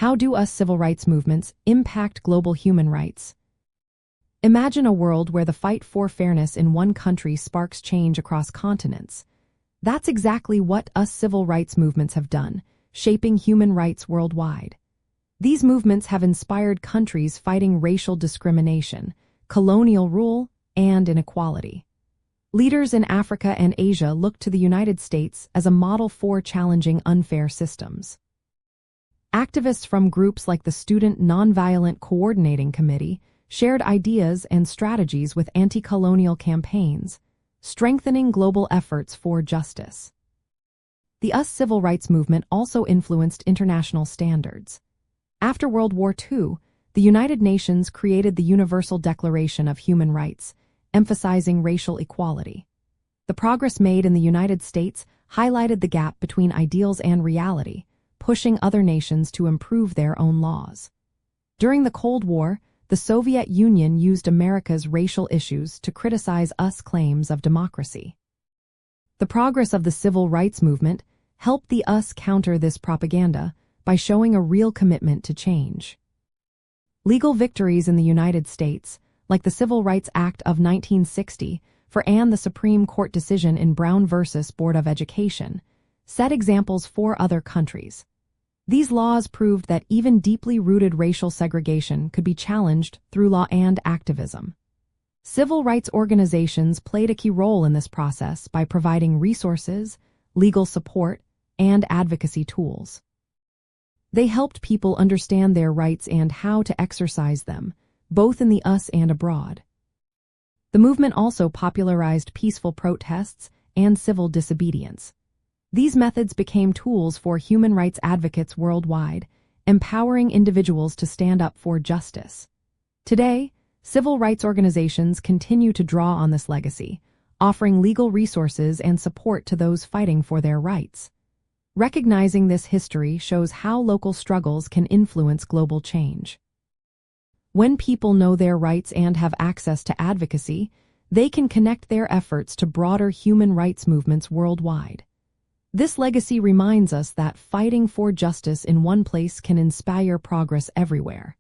How do us civil rights movements impact global human rights? Imagine a world where the fight for fairness in one country sparks change across continents. That's exactly what us civil rights movements have done, shaping human rights worldwide. These movements have inspired countries fighting racial discrimination, colonial rule, and inequality. Leaders in Africa and Asia look to the United States as a model for challenging unfair systems. Activists from groups like the Student Nonviolent Coordinating Committee shared ideas and strategies with anti-colonial campaigns, strengthening global efforts for justice. The US civil rights movement also influenced international standards. After World War II, the United Nations created the Universal Declaration of Human Rights, emphasizing racial equality. The progress made in the United States highlighted the gap between ideals and reality, pushing other nations to improve their own laws. During the Cold War, the Soviet Union used America's racial issues to criticize US claims of democracy. The progress of the civil rights movement helped the US counter this propaganda by showing a real commitment to change. Legal victories in the United States, like the Civil Rights Act of 1960 and the Supreme Court decision in Brown v. Board of Education, set examples for other countries. These laws proved that even deeply rooted racial segregation could be challenged through law and activism. Civil rights organizations played a key role in this process by providing resources, legal support, and advocacy tools. They helped people understand their rights and how to exercise them, both in the US and abroad. The movement also popularized peaceful protests and civil disobedience. These methods became tools for human rights advocates worldwide, empowering individuals to stand up for justice. Today, civil rights organizations continue to draw on this legacy, offering legal resources and support to those fighting for their rights. Recognizing this history shows how local struggles can influence global change. When people know their rights and have access to advocacy, they can connect their efforts to broader human rights movements worldwide. This legacy reminds us that fighting for justice in one place can inspire progress everywhere.